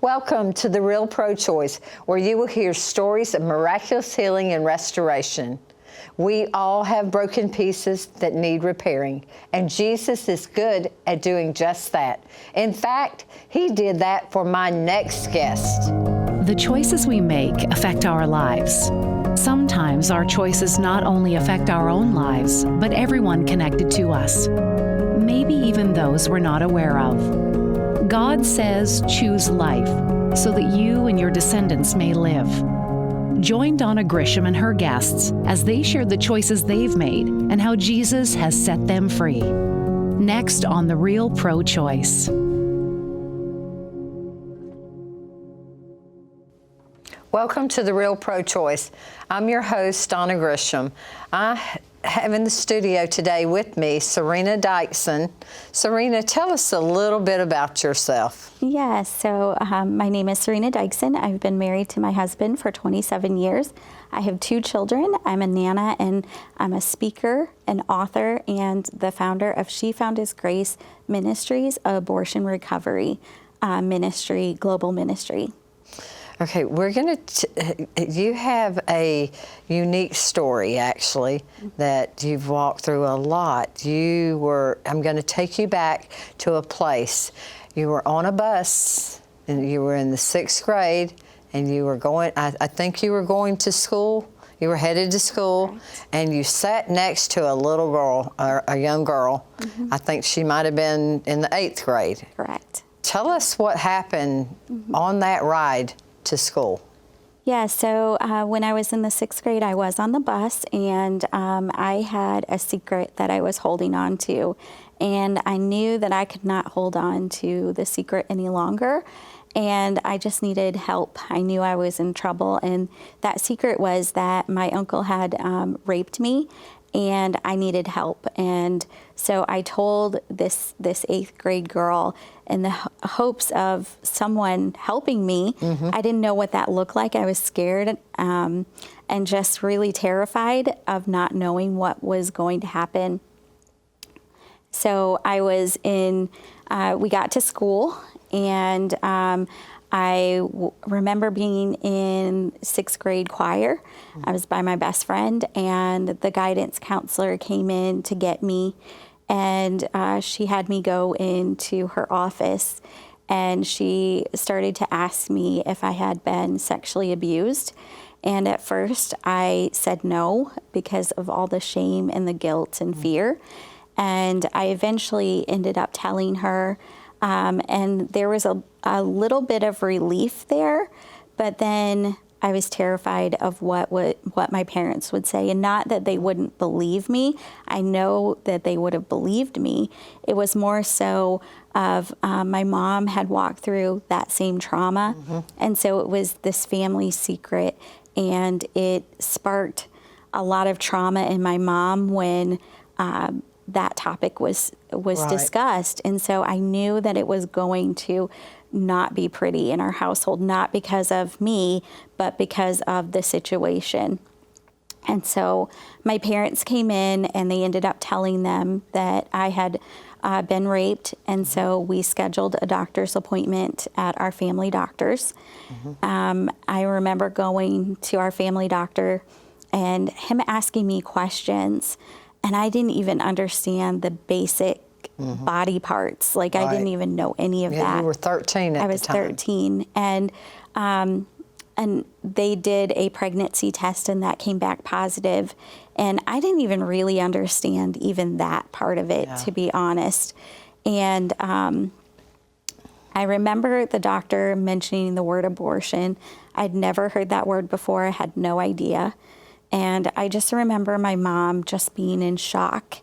Welcome to The Real Pro-Choice, where you will hear stories of miraculous healing and restoration. We all have broken pieces that need repairing, and Jesus is good at doing just that. In fact, He did that for my next guest. The choices we make affect our lives. Sometimes our choices not only affect our own lives, but everyone connected to us, maybe even those we're not aware of. God says, choose life, so that you and your descendants may live. Join Donna Grisham and her guests as they share the choices they've made and how Jesus has set them free. Next on The Real Pro-Choice. Welcome to The Real Pro-Choice. I'm your host, Donna Grisham. I have in the studio today with me Serena Dyksen. Serena, tell us a little bit about yourself. Yes, so my name is Serena Dyksen. I've been married to my husband for 27 years. I have 2 children. I'm a nana, and I'm a speaker, an author, and the founder of She Found His Grace Ministries, abortion recovery ministry, global ministry. Okay, we're going to, you have a unique story, actually, that you've walked through a lot. I'm going to take you back to a place. You were on a bus, and you were in the 6th grade, and you were going, I think you were going to school. You were headed to school, right. And you sat next to a little girl, or a young girl. Mm-hmm. I think she might have been in the 8th grade. Correct. Tell us what happened on that ride to school. Yeah, so when I was in the 6th grade, I was on the bus, and I had a secret that I was holding on to, and I knew that I could not hold on to the secret any longer, and I just needed help. I knew I was in trouble, and that secret was that my uncle had raped me, and I needed help. And so I told this 8th grade girl in the hopes of someone helping me. Mm-hmm. I didn't know what that looked like. I was scared and just really terrified of not knowing what was going to happen. So I was we got to school, and I remember being in 6th grade choir. I was by my best friend, and the guidance counselor came in to get me, and she had me go into her office, and she started to ask me if I had been sexually abused. And at first I said no because of all the shame and the guilt and fear. And I eventually ended up telling her, and there was a little bit of relief there, but then I was terrified of what my parents would say, and not that they wouldn't believe me. I know that they would have believed me. It was more so of my mom had walked through that same trauma, mm-hmm. and so it was this family secret, and it sparked a lot of trauma in my mom when that topic was right. discussed. And so I knew that it was going to not be pretty in our household, not because of me, but because of the situation. And so my parents came in, and they ended up telling them that I had been raped. And so we scheduled a doctor's appointment at our family doctor's. Mm-hmm. I remember going to our family doctor and him asking me questions, and I didn't even understand the basic mm-hmm. body parts. Like, right. I didn't even know any of that. You were 13 at the time. I was 13. And they did a pregnancy test, and that came back positive. And I didn't even really understand even that part of it, to be honest. And I remember the doctor mentioning the word abortion. I'd never heard that word before. I had no idea. And I just remember my mom just being in shock,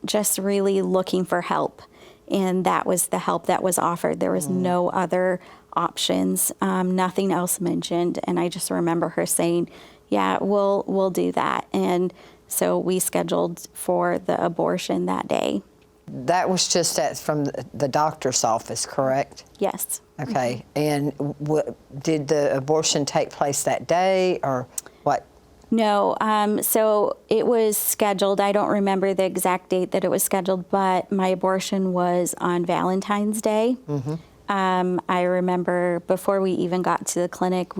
just really looking for help. And that was the help that was offered. There was no other options, nothing else mentioned. And I just remember her saying, yeah, we'll do that. And so we scheduled for the abortion that day. That was just from the doctor's office, correct? Yes. Okay. Mm-hmm. And did the abortion take place that day, or what? No. So it was scheduled. I don't remember the exact date that it was scheduled, but my abortion was on Valentine's Day. Mm-hmm. I remember before we even got to the clinic,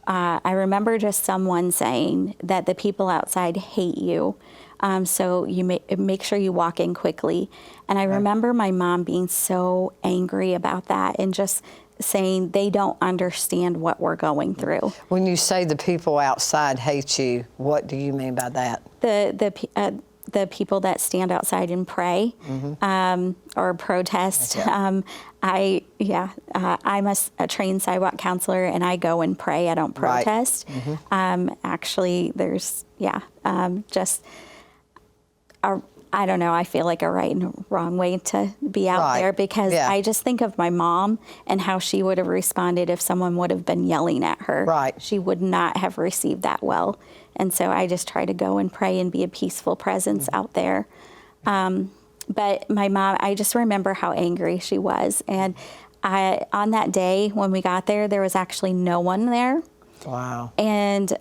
I remember just someone saying that the people outside hate you, so you make sure you walk in quickly. And I remember my mom being so angry about that and just saying they don't understand what we're going through. When you say the people outside hate you, what do you mean by that? The people that stand outside and pray, or protest. Okay. I'm a trained sidewalk counselor, and I go and pray. I don't protest. Right. Actually, there's just I don't know. I feel like a right and wrong way to be out there, because I just think of my mom and how she would have responded if someone would have been yelling at her. Right. She would not have received that well. And so I just try to go and pray and be a peaceful presence out there. But my mom, I just remember how angry she was. And on that day when we got there, there was actually no one there. Wow. And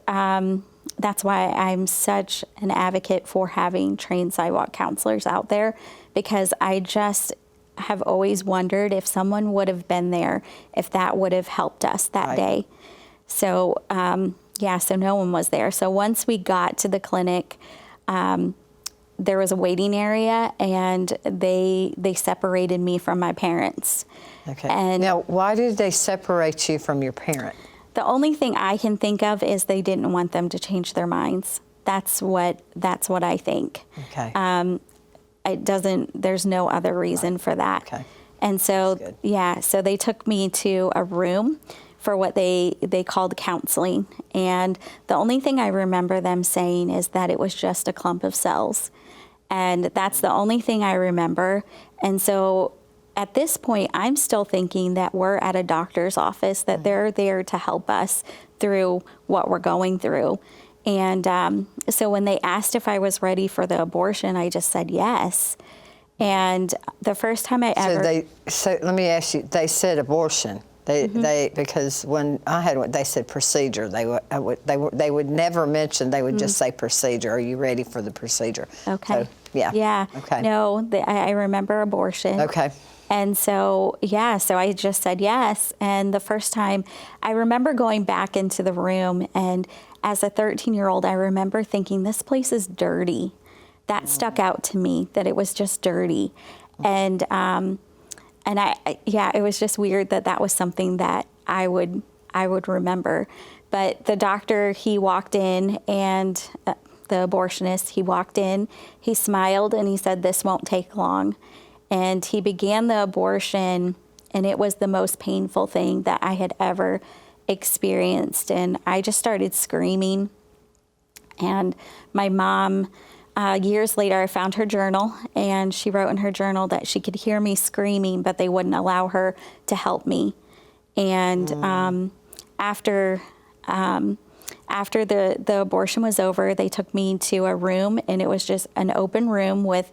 that's why I'm such an advocate for having trained sidewalk counselors out there, because I just have always wondered if someone would have been there, if that would have helped us that day. So, so no one was there. So once we got to the clinic, there was a waiting area, and they separated me from my parents. Okay. And now, why did they separate you from your parent? The only thing I can think of is they didn't want them to change their minds. That's what I think. Okay. There's no other reason for that. Okay. And so, so they took me to a room for what they called counseling. And the only thing I remember them saying is that it was just a clump of cells. And that's the only thing I remember. And so at this point, I'm still thinking that we're at a doctor's office, that they're there to help us through what we're going through. And so when they asked if I was ready for the abortion, I just said yes. And the first time I ever... So let me ask you, they said abortion. They because when I had one, they said procedure. They would never mention. They would just say procedure. Are you ready for the procedure? Okay. So, yeah. Yeah. Okay. No, I remember abortion. Okay. And so, so I just said yes. And the first time, I remember going back into the room, and as a 13-year-old, I remember thinking, this place is dirty. That stuck out to me, that it was just dirty. And it was just weird that was something that I would remember. But the doctor, he walked in, and the abortionist, he walked in, he smiled, and he said, this won't take long. And he began the abortion, and it was the most painful thing that I had ever experienced. And I just started screaming. And my mom, years later, I found her journal, and she wrote in her journal that she could hear me screaming, but they wouldn't allow her to help me. And after the abortion was over, they took me to a room, and it was just an open room with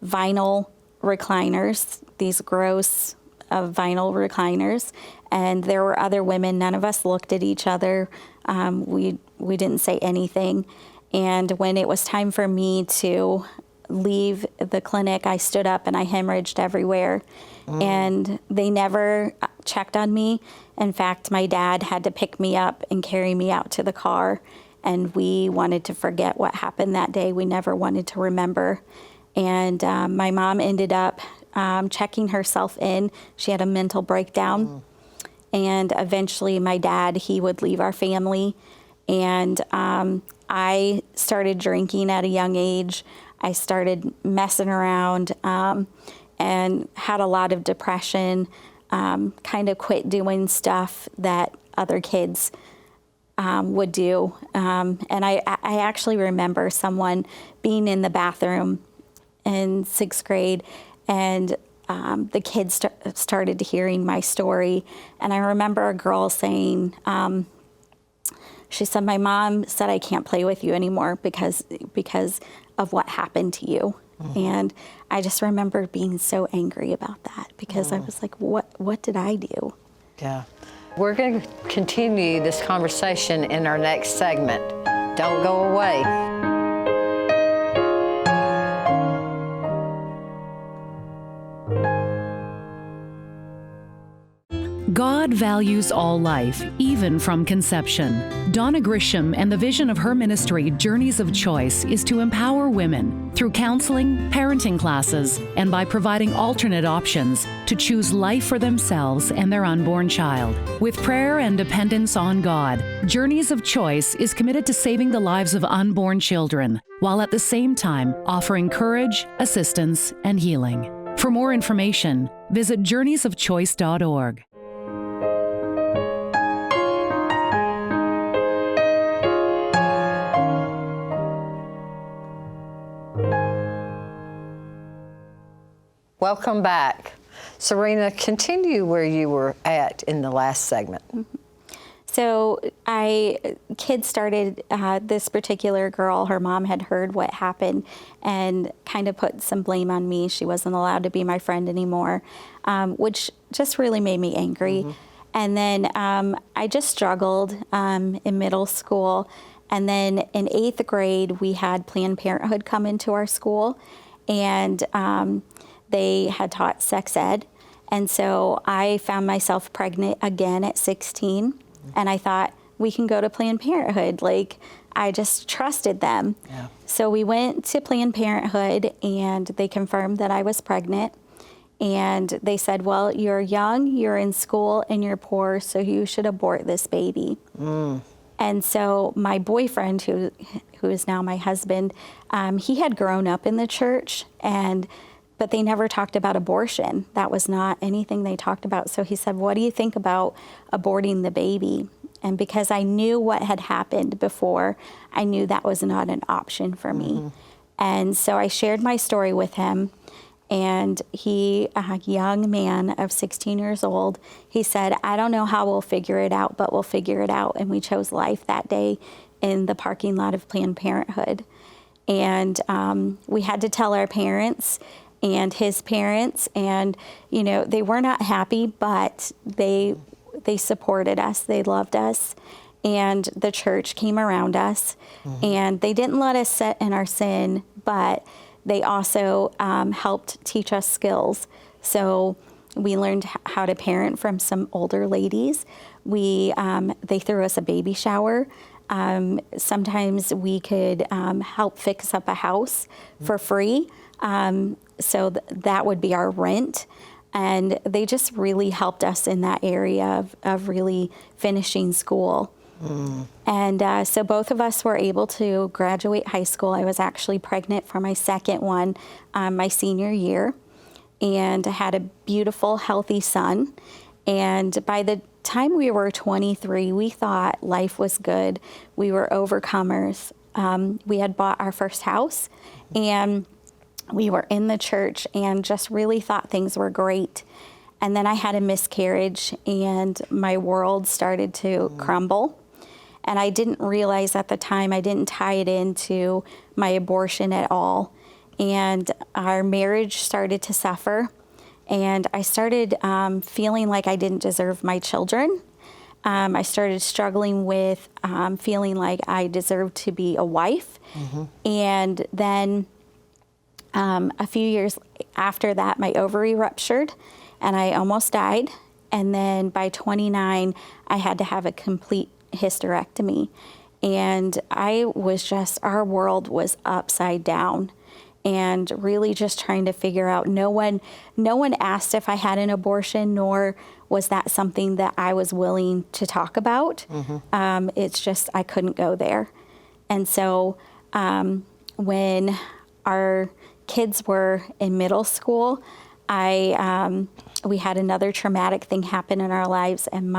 vinyl recliners, these gross vinyl recliners. And there were other women. None of us looked at each other. We didn't say anything. And when it was time for me to leave the clinic, I stood up and I hemorrhaged everywhere. And they never checked on me. In fact, my dad had to pick me up and carry me out to the car. And we wanted to forget what happened that day. We never wanted to remember. And my mom ended up checking herself in. She had a mental breakdown. And eventually my dad, he would leave our family. And I started drinking at a young age. I started messing around and had a lot of depression, kind of quit doing stuff that other kids would do. And I actually remember someone being in the bathroom in 6th grade, and the kids started hearing my story. And I remember a girl saying, she said, my mom said I can't play with you anymore because of what happened to you. And I just remember being so angry about that, because I was like, what did I do? Yeah. We're going to continue this conversation in our next segment. Don't go away. God values all life, even from conception. Donna Grisham and the vision of her ministry, Journeys of Choice, is to empower women through counseling, parenting classes, and by providing alternate options to choose life for themselves and their unborn child. With prayer and dependence on God, Journeys of Choice is committed to saving the lives of unborn children, while at the same time offering courage, assistance, and healing. For more information, visit journeysofchoice.org. Welcome back. Serena, continue where you were at in the last segment. So kids started, this particular girl, her mom had heard what happened and kind of put some blame on me. She wasn't allowed to be my friend anymore, which just really made me angry. And then I just struggled in middle school. And then in 8th grade, we had Planned Parenthood come into our school, and they had taught sex ed. And so I found myself pregnant again at 16. And I thought, we can go to Planned Parenthood. Like, I just trusted them. Yeah. So we went to Planned Parenthood, and they confirmed that I was pregnant. And they said, well, you're young, you're in school, and you're poor, so you should abort this baby. And so my boyfriend, who is now my husband, he had grown up in the church, but they never talked about abortion. That was not anything they talked about. So he said, what do you think about aborting the baby? And because I knew what had happened before, I knew that was not an option for me. And so I shared my story with him. And he, a young man of 16 years old, he said, I don't know how we'll figure it out, but we'll figure it out. And we chose life that day in the parking lot of Planned Parenthood. And we had to tell our parents and his parents, and they were not happy, but they supported us, they loved us, and the church came around us, and they didn't let us sit in our sin, but they also helped teach us skills. So we learned how to parent from some older ladies. They threw us a baby shower. Sometimes we could help fix up a house for free. So that would be our rent. And they just really helped us in that area of really finishing school. And so both of us were able to graduate high school. I was actually pregnant for my second one my senior year. And I had a beautiful, healthy son. And by the time we were 23, we thought life was good. We were overcomers. We had bought our first house, and we were in the church and just really thought things were great. And then I had a miscarriage, and my world started to crumble. And I didn't realize at the time, I didn't tie it into my abortion at all. And our marriage started to suffer. And I started feeling like I didn't deserve my children. I started struggling with feeling like I deserved to be a wife. And then a few years after that, my ovary ruptured, and I almost died. And then by 29, I had to have a complete hysterectomy. And our world was upside down, and really just trying to figure out, no one asked if I had an abortion, nor was that something that I was willing to talk about. It's just, I couldn't go there. And so when our kids were in middle school, we had another traumatic thing happen in our lives, and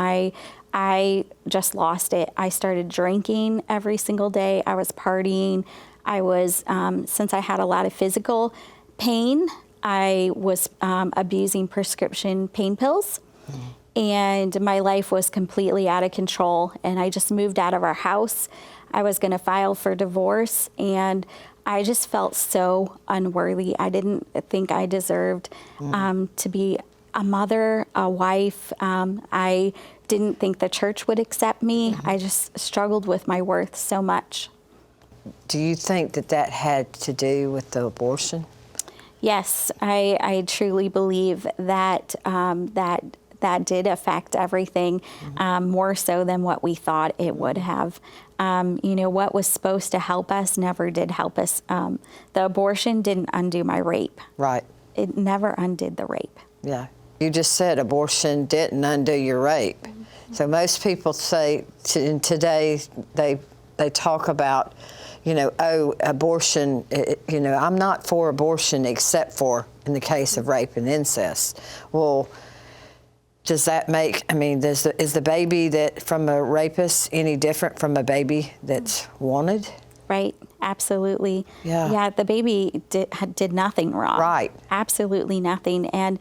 I just lost it. I started drinking every single day. I was partying. I was, since I had a lot of physical pain, I was abusing prescription pain pills. And my life was completely out of control. And I just moved out of our house. I was going to file for divorce, and I just felt so unworthy. I didn't think I deserved to be a mother, a wife. I didn't think the church would accept me. I just struggled with my worth so much. Do you think that had to do with the abortion? Yes, I truly believe that did affect everything, more so than what we thought it would have. What was supposed to help us never did help us. The abortion didn't undo my rape. Right. It never undid the rape. Yeah. You just said abortion didn't undo your rape. So most people say today they talk about, abortion, I'm not for abortion except for in the case of rape and incest. Well, does that make, is the baby that from a rapist any different from a baby that's wanted? Right, absolutely. Yeah. Yeah, the baby did nothing wrong. Right. Absolutely nothing. And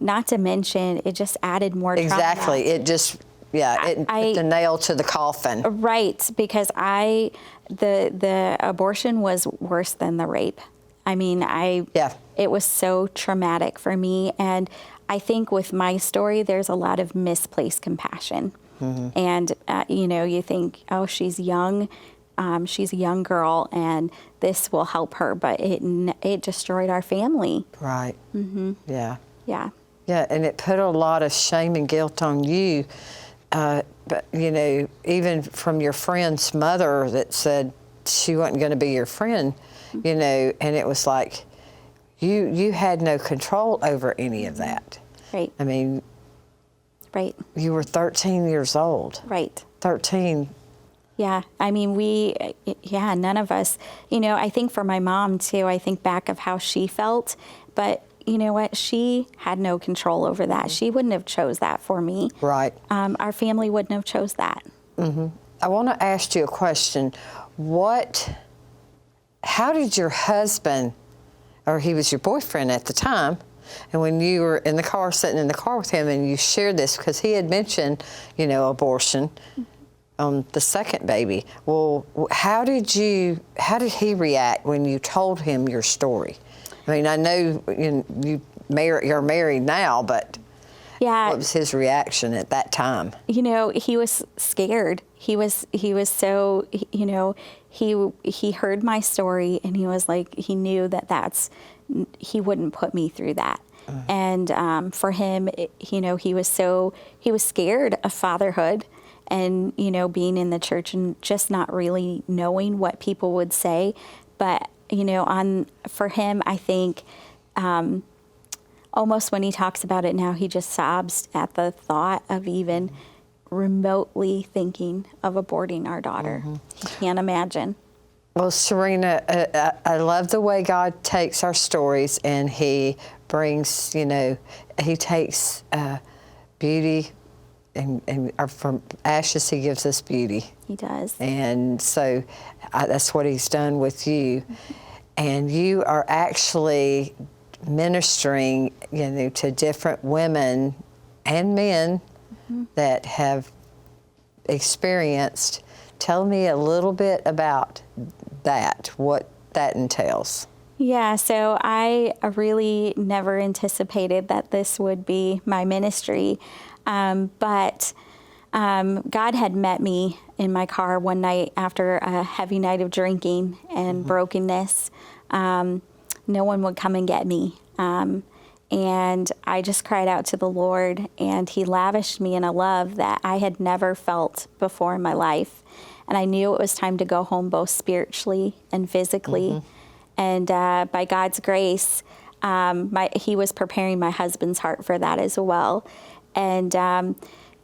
not to mention, it just added more trauma. Exactly. It just, it put the nail to the coffin. Right, because the abortion was worse than the rape. It was so traumatic for me. And I think with my story, there's a lot of misplaced compassion. And, you think, oh, she's young. She's a young girl, and this will help her. But it destroyed our family. Right. Yeah. Yeah. Yeah, and it put a lot of shame and guilt on you. But, even from your friend's mother that said she wasn't going to be your friend, and it was like you had no control over any of that. Right. Right. You were 13 years old. Right. 13. Yeah. None of us, I think for my mom too, I think back of how she felt, but you know what? She had no control over that. She wouldn't have chose that for me. Right. Our family wouldn't have chose that. I want to ask you a question. How did your husband, or he was your boyfriend at the time, and when you were in the car, sitting in the car with him, and you shared this, because he had mentioned, abortion on the second baby. Well, how did he react when you told him your story? I know you're married now, but what was his reaction at that time? He was scared. He was so, he heard my story, and he was like, he knew he wouldn't put me through that. And for him, he was scared of fatherhood and, being in the church and just not really knowing what people would say. But, for him, I think almost when he talks about it now, he just sobs at the thought of even remotely thinking of aborting our daughter. He can't imagine. Well, Serena, I love the way God takes our stories and he brings, he takes beauty and from ashes he gives us beauty. He does. And so that's what he's done with you. And you are actually ministering, to different women and men that have experienced. Tell me a little bit about that, what that entails. Yeah, so I really never anticipated that this would be my ministry, but God had met me in my car one night after a heavy night of drinking and brokenness. No one would come and get me. And I just cried out to the Lord, and he lavished me in a love that I had never felt before in my life. And I knew it was time to go home both spiritually and physically. And by God's grace, he was preparing my husband's heart for that as well. And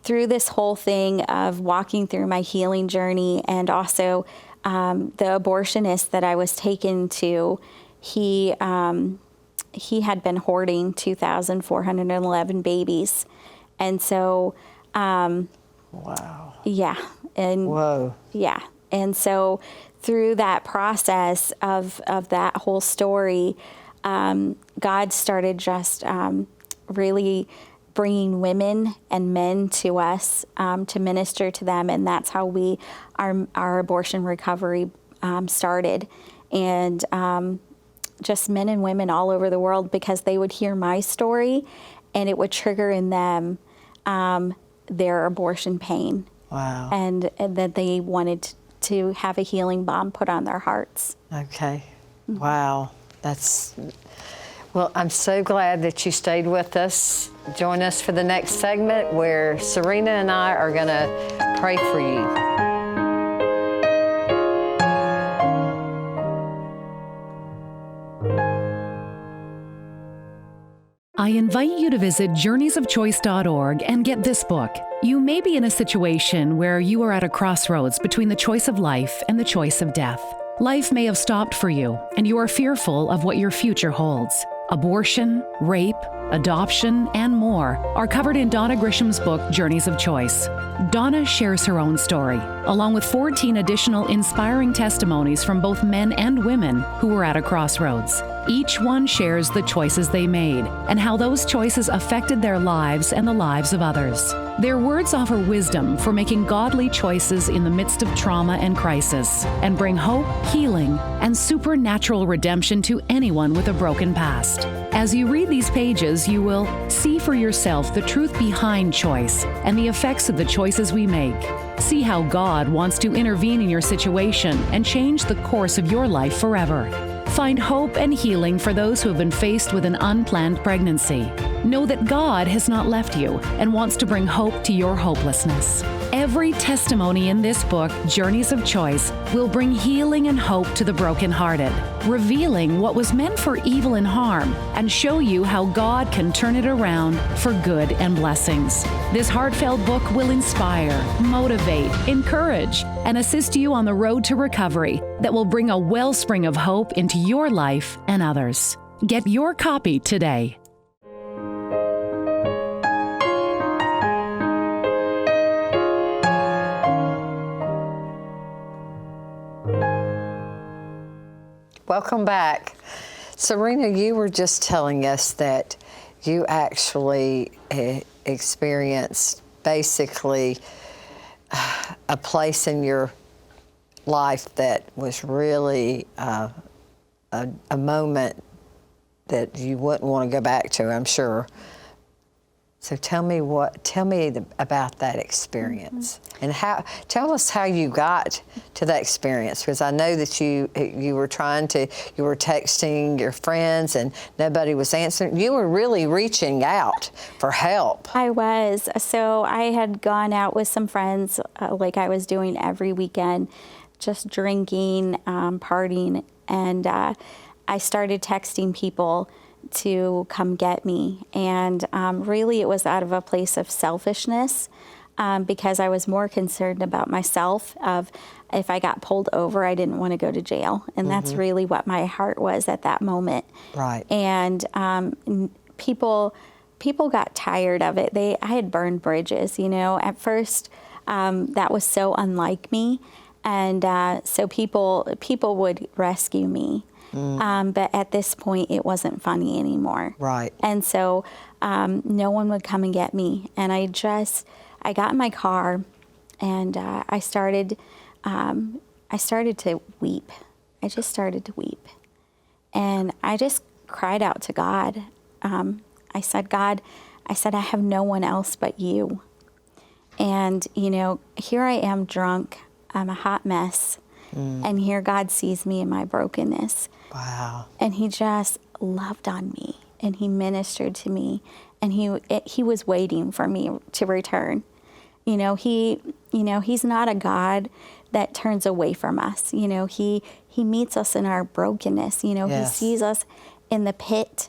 through this whole thing of walking through my healing journey, and also the abortionist that I was taken to, he had been hoarding 2,411 babies. And so, wow. Yeah. And whoa. Yeah. And so through that process of that whole story, God started just really bringing women and men to us to minister to them. And that's how our abortion recovery started. And just men and women all over the world, because they would hear my story and it would trigger in them their abortion pain. Wow. And that they wanted to have a healing balm put on their hearts. Okay. Wow. Well, I'm so glad that you stayed with us. Join us for the next segment where Serena and I are going to pray for you. I invite you to visit journeysofchoice.org and get this book. You may be in a situation where you are at a crossroads between the choice of life and the choice of death. Life may have stopped for you, and you are fearful of what your future holds. Abortion, rape, adoption, and more are covered in Donna Grisham's book, Journeys of Choice. Donna shares her own story, along with 14 additional inspiring testimonies from both men and women who were at a crossroads. Each one shares the choices they made and how those choices affected their lives and the lives of others. Their words offer wisdom for making godly choices in the midst of trauma and crisis, and bring hope, healing, and supernatural redemption to anyone with a broken past. As you read these pages, you will see for yourself the truth behind choice and the effects of the choices we make. See how God wants to intervene in your situation and change the course of your life forever. Find hope and healing for those who have been faced with an unplanned pregnancy. Know that God has not left you and wants to bring hope to your hopelessness. Every testimony in this book, Journeys of Choice, will bring healing and hope to the brokenhearted, revealing what was meant for evil and harm, and show you how God can turn it around for good and blessings. This heartfelt book will inspire, motivate, encourage, and assist you on the road to recovery that will bring a wellspring of hope into your life and others. Get your copy today. Welcome back. Serena, you were just telling us that you actually experienced basically a place in your life that was really a moment that you wouldn't want to go back to, I'm sure. So tell me about that experience, and tell us how you got to that experience, because I know that you were texting your friends and nobody was answering. You were really reaching out for help. I was. So I had gone out with some friends, like I was doing every weekend, just drinking, partying, and I started texting people to come get me. And really it was out of a place of selfishness, because I was more concerned about myself, of if I got pulled over, I didn't want to go to jail. And that's really what my heart was at that moment. Right. And people got tired of it. I had burned bridges, At first, that was so unlike me. And so people would rescue me. But at this point, it wasn't funny anymore. Right. And so no one would come and get me. And I got in my car, and I started to weep. I just started to weep. And I just cried out to God. I said, God, I have no one else but you. And, here I am drunk. I'm a hot mess. And here God sees me in my brokenness. Wow. And he just loved on me, and he ministered to me, and he was waiting for me to return. He's not a God that turns away from us. He meets us in our brokenness. Yes. He sees us in the pit,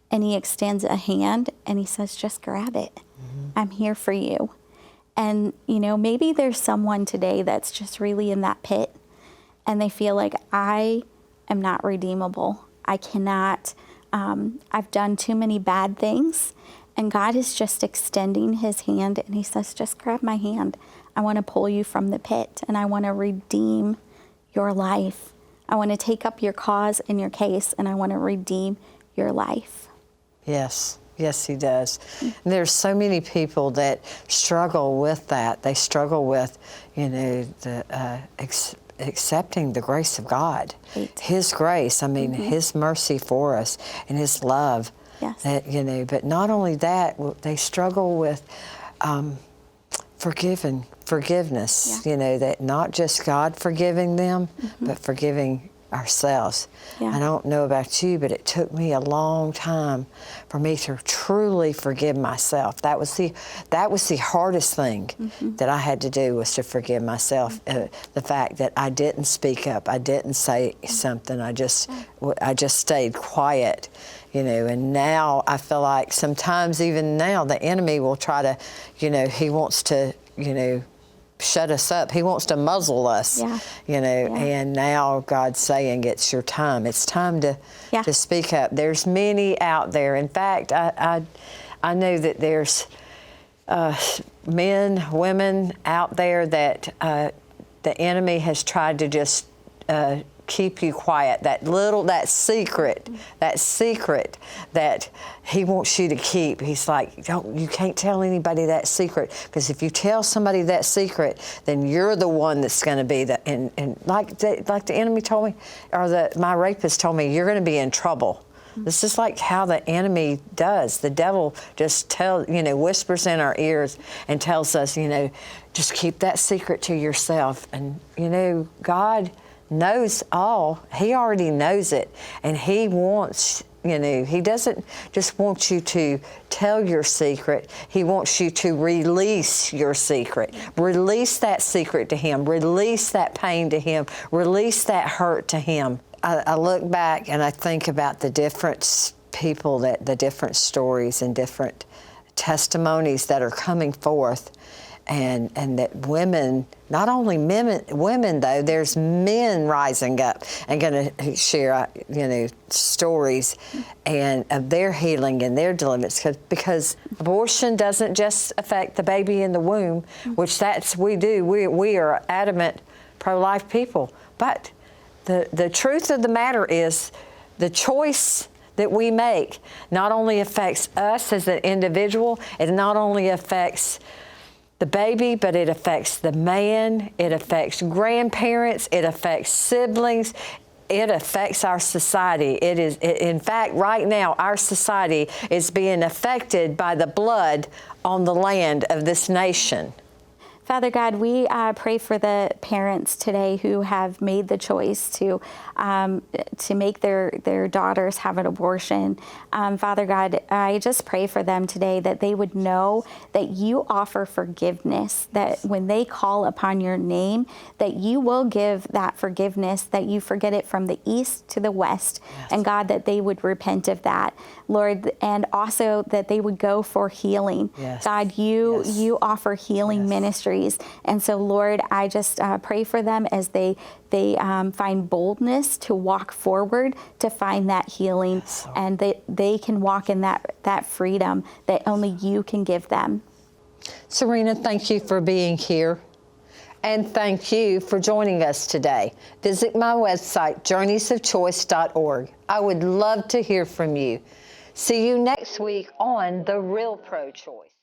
and he extends a hand and he says, just grab it. I'm here for you. And, maybe there's someone today that's just really in that pit, and they feel like, I am not redeemable. I cannot, I've done too many bad things. And God is just extending his hand, and he says, just grab my hand. I want to pull you from the pit, and I want to redeem your life. I want to take up your cause and your case, and I want to redeem your life. Yes. Yes, he does. And there's so many people that struggle with that. They struggle with, accepting the grace of God, Right. his grace, his mercy for us, and his love. Yes. That, but not only that, they struggle with forgiveness, Yeah. that not just God forgiving them, but forgiving ourselves. Yeah. I don't know about you, but it took me a long time for me to truly forgive myself. That was the hardest thing that I had to do, was to forgive myself. The fact that I didn't speak up, I didn't say something, I just stayed quiet, you know. And now I feel like sometimes, even now, the enemy will try to, you know, he wants to, you know, shut us up. He wants to muzzle us, you know, and now God's saying it's your time. It's time to speak up. There's many out there. In fact, I know that there's men, women out there that the enemy has tried to just keep you quiet. That secret that he wants you to keep. He's like, you can't tell anybody that secret, because if you tell somebody that secret, then you're the one that's going to be and like the enemy told me, or my rapist told me, you're going to be in trouble. This is like how the enemy does. The devil just whispers in our ears and tells us, you know, just keep that secret to yourself. And, you know, God knows all. He already knows it. And he wants, you know, he doesn't just want you to tell your secret. He wants you to release your secret. Release that secret to him. Release that pain to him. Release that hurt to him. I look back and I think about the different people, the different stories and different testimonies that are coming forth. And that women, not only women though, there's men rising up and going to share, you know, stories and of their healing and their deliverance, because abortion doesn't just affect the baby in the womb, which we do. We are adamant pro-life people, but the truth of the matter is, the choice that we make not only affects us as an individual, it not only affects the baby, but it affects the man, it affects grandparents, it affects siblings, it affects our society. In fact, right now, our society is being affected by the blood on the land of this nation. Father God, we pray for the parents today who have made the choice to make their daughters have an abortion. Father God, I just pray for them today that they would know that you offer forgiveness, that when they call upon your name, that you will give that forgiveness, that you forget it from the east to the west. Yes. And God, that they would repent of that, Lord, and also that they would go for healing. Yes. God, you offer healing ministry. And so, Lord, I just pray for them as they find boldness to walk forward to find that healing, and that they can walk in that freedom that only you can give them. Serena, thank you for being here. And thank you for joining us today. Visit my website, journeysofchoice.org. I would love to hear from you. See you next week on The Real Pro-Choice.